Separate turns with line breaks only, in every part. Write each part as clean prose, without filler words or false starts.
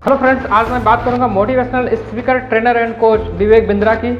Hello friends, आज मैं बात करूंगा motivational speaker, trainer and coach Vivek Bindra की,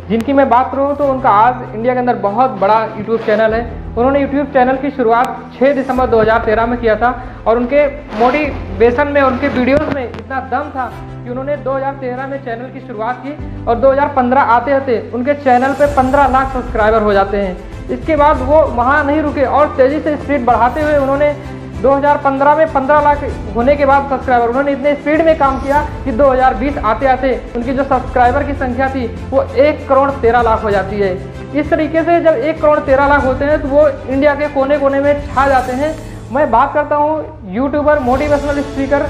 जिनकी मैं बात करूं तो उनका आज इंडिया के अंदर बहुत बड़ा यूट्यूब चैनल है। उन्होंने यूट्यूब चैनल की शुरुआत 6 दिसंबर 2013 में किया था और उनके मोटिवेशन में, उनके वीडियोस में इतना दम था कि उन्होंने 2013 में चैनल की शुरुआत की और 2015 आते आते उनके चैनल पे 15 लाख सब्सक्राइबर हो जाते हैं। इसके बाद वो वहाँ नहीं रुके और तेज़ी से स्पीड बढ़ाते हुए उन्होंने 2015 में 15 लाख होने के बाद सब्सक्राइबर, उन्होंने इतने स्पीड में काम किया कि 2020 आते आते उनकी जो सब्सक्राइबर की संख्या थी वो 1 करोड़ 13 लाख हो जाती है। इस तरीके से जब 1 करोड़ 13 लाख होते हैं तो वो इंडिया के कोने कोने में छा जाते हैं। मैं बात करता हूँ यूट्यूबर, मोटिवेशनल स्पीकर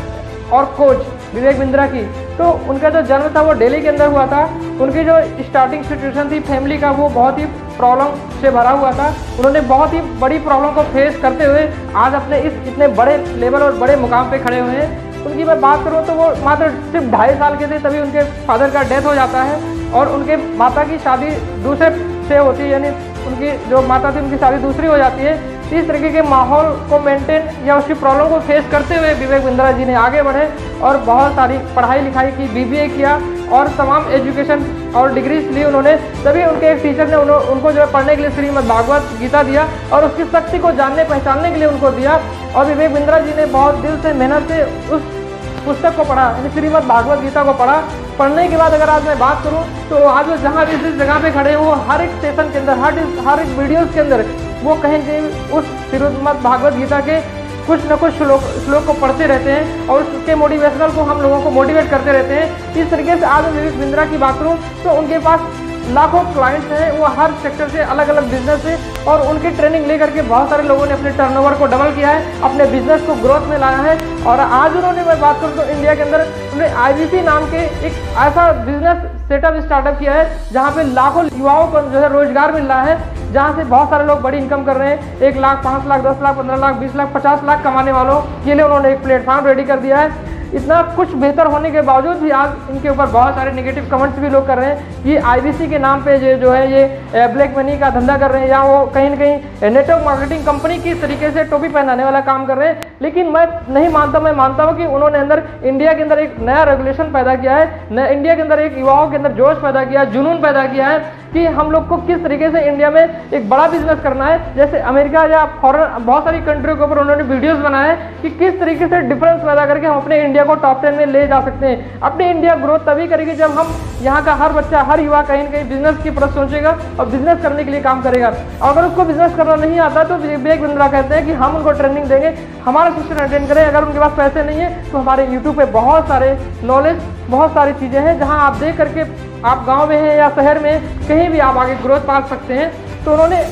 और कोच विवेक बिंद्रा की। तो उनका जो जन्म था वो दिल्ली के अंदर हुआ था। उनकी जो स्टार्टिंग सिचुएशन थी फैमिली का, वो बहुत ही प्रॉब्लम से भरा हुआ था। उन्होंने बहुत ही बड़ी प्रॉब्लम को फेस करते हुए आज अपने इस इतने बड़े लेवल और बड़े मुकाम पे खड़े हुए हैं। उनकी मैं बात करूँ तो वो मात्र सिर्फ 2.5 साल के थे तभी उनके फादर का डेथ हो जाता है और उनके माता की शादी दूसरे से होती है, यानी उनकी जो माता थी उनकी शादी दूसरी हो जाती है। इस तरीके के माहौल को मेंटेन या उसकी प्रॉब्लम को फेस करते हुए विवेक बिंद्रा जी ने आगे बढ़े और बहुत सारी पढ़ाई लिखाई की, BBA किया और तमाम एजुकेशन और डिग्रीज ली उन्होंने। तभी उनके एक टीचर ने उनको जो है पढ़ने के लिए श्रीमद् भागवत गीता दिया और उसकी शक्ति को जानने पहचानने के लिए उनको दिया। और विवेक बिंद्रा जी ने बहुत दिल से, मेहनत से उस पुस्तक को पढ़ा, यानी श्रीमद् भागवत गीता को पढ़ा। पढ़ने के बाद अगर आज मैं बात करूं तो आज वो जहाँ भी जिस जगह पे खड़े हैं वो हर एक सेशन के अंदर, हर एक वीडियोस के अंदर वो कहीं कहीं उस श्रीमद् भागवत गीता के कुछ न कुछ श्लोक को पढ़ते रहते हैं और उसके मोटिवेशनल को हम लोगों को मोटिवेट करते रहते हैं। इस तरीके से आज विवेक बिंद्रा की बात करूँ तो उनके पास लाखों क्लाइंट्स हैं, वो हर सेक्टर से अलग अलग बिजनेस से, और उनकी ट्रेनिंग लेकर के बहुत सारे लोगों ने अपने टर्नओवर को डबल किया है, अपने बिजनेस को ग्रोथ में लाया है। और आज उन्होंने, मैं बात करूँ तो इंडिया के अंदर उन्होंने IBC नाम के एक ऐसा बिजनेस सेटअप स्टार्टअप किया है जहाँ पे लाखों युवाओं को जो है रोजगार मिल रहा है, जहाँ से बहुत सारे लोग बड़ी इनकम कर रहे हैं। 1 लाख, 5 लाख, 10 लाख, 15 लाख, 20 लाख, 50 लाख कमाने वालों के लिए उन्होंने एक प्लेटफॉर्म रेडी कर दिया है। इतना कुछ बेहतर होने के बावजूद भी आज इनके ऊपर बहुत सारे नेगेटिव कमेंट्स भी लोग कर रहे हैं कि IBC के नाम पे जो है ये ब्लैक मनी का धंधा कर रहे हैं या वो कहीं न कहीं नेटवर्क मार्केटिंग कंपनी की तरीके से टोपी पहनाने वाला काम कर रहे हैं। लेकिन मैं नहीं मानता, मैं मानता हूँ कि उन्होंने अंदर इंडिया के अंदर एक नया रेगुलेशन पैदा किया है, इंडिया के अंदर एक युवाओं के अंदर जोश पैदा किया है, जुनून पैदा किया है कि हम लोग को किस तरीके से इंडिया में एक बड़ा बिजनेस करना है। जैसे अमेरिका या फॉरेन बहुत सारी कंट्रियों के ऊपर उन्होंने वीडियोस बनाए हैं कि किस तरीके से डिफरेंस पैदा करके हम अपने इंडिया को टॉप 10 में ले जा सकते हैं। अपनी इंडिया ग्रोथ तभी करेगी जब हम यहाँ का हर बच्चा, हर युवा कहीं न कहीं बिजनेस की तरफ सोचेगा और बिजनेस करने के लिए काम करेगा। अगर उसको बिजनेस करना नहीं आता तो विवेक बिंद्रा कहते हैं कि हम उनको ट्रेनिंग देंगे, हमारा सेशन अटेंड करें। अगर उनके पास पैसे नहीं है तो हमारे यूट्यूब पे बहुत सारे नॉलेज, बहुत सारी चीज़ें हैं जहाँ आप देख करके, आप गांव में हैं या शहर में, कहीं भी आप आगे ग्रोथ पा सकते हैं। तो उन्होंने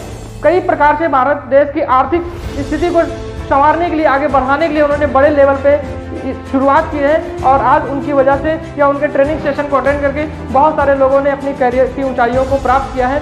कई प्रकार से भारत देश की आर्थिक स्थिति को संवारने के लिए, आगे बढ़ाने के लिए उन्होंने बड़े लेवल पे शुरुआत की है और आज उनकी वजह से या उनके ट्रेनिंग सेशन को अटेंड करके बहुत सारे लोगों ने अपनी करियर की ऊंचाइयों को प्राप्त किया है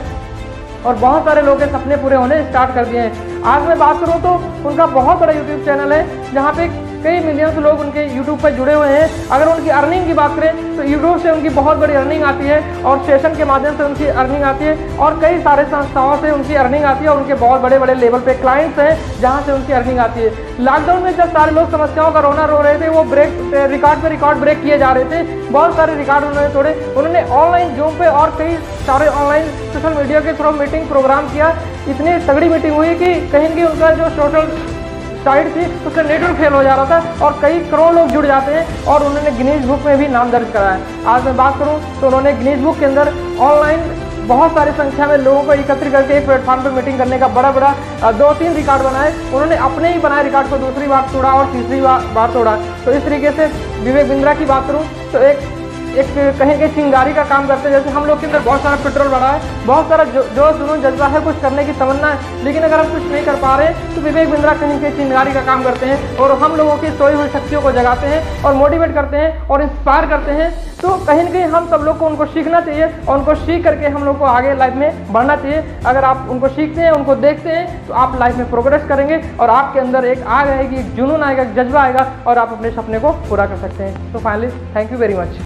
और बहुत सारे लोगों के सपने पूरे होने स्टार्ट कर दिए हैं। आज मैं बात करूं तो उनका बहुत बड़ा यूट्यूब चैनल है जहां पे कई मिलियंस लोग उनके यूट्यूब पर जुड़े हुए हैं। अगर उनकी अर्निंग की बात करें तो यूट्यूब से उनकी बहुत बड़ी अर्निंग आती है और सेशन के माध्यम से उनकी अर्निंग आती है और कई सारे संस्थाओं से उनकी अर्निंग आती है और उनके बहुत बड़े बड़े लेवल पे क्लाइंट्स हैं जहां से उनकी अर्निंग आती है। लॉकडाउन में जब सारे लोग समस्याओं का रोना रो रहे थे, वो रिकॉर्ड पे रिकॉर्ड ब्रेक किए जा रहे थे, बहुत सारे रिकॉर्ड उन्होंने तोड़े। उन्होंने ऑनलाइन जूम पे और कई सारे ऑनलाइन सोशल मीडिया के थ्रू मीटिंग प्रोग्राम किया। इतनी तगड़ी मीटिंग हुई कि कहीं न कहीं उनका जो सोशल साइट थी उसका नेटवर्क फेल हो जा रहा था और कई करोड़ लोग जुड़ जाते हैं और उन्होंने गिनीज बुक में भी नाम दर्ज करा है। आज मैं बात करूं तो उन्होंने गिनीज बुक के अंदर ऑनलाइन बहुत सारी संख्या में लोगों को एकत्रित करके एक प्लेटफॉर्म पर मीटिंग करने का बड़ा 2-3 रिकॉर्ड बनाए। उन्होंने अपने ही बनाए रिकॉर्ड को दूसरी बार तोड़ा और तीसरी बार तोड़ा। तो इस तरीके से विवेक बिंद्रा की बात करूँ तो एक कहीं कहीं चिंगारी का काम करते हैं। जैसे हम लोग के अंदर बहुत सारा पेट्रोल भरा है, बहुत सारा जो जुनून जज्बा है, कुछ करने की तमन्ना है, लेकिन अगर हम कुछ नहीं कर पा रहे तो विवेक बिंद्रा कहीं कहीं चिंगारी का काम करते हैं और हम लोगों की सोई हुई शक्तियों को जगाते हैं और मोटिवेट करते हैं और इंस्पायर करते हैं। तो कहीं न कहीं हम सब लोग को उनको सीखना चाहिए और उनको सीख करके हम लोग को आगे लाइफ में बढ़ना चाहिए। अगर आप उनको सीखते हैं, उनको देखते हैं तो आप लाइफ में प्रोग्रेस करेंगे और आपके अंदर एक आग आएगी, एक जुनून आएगा, एक जज्बा आएगा और आप अपने सपने को पूरा कर सकते हैं। तो finally thank you very much.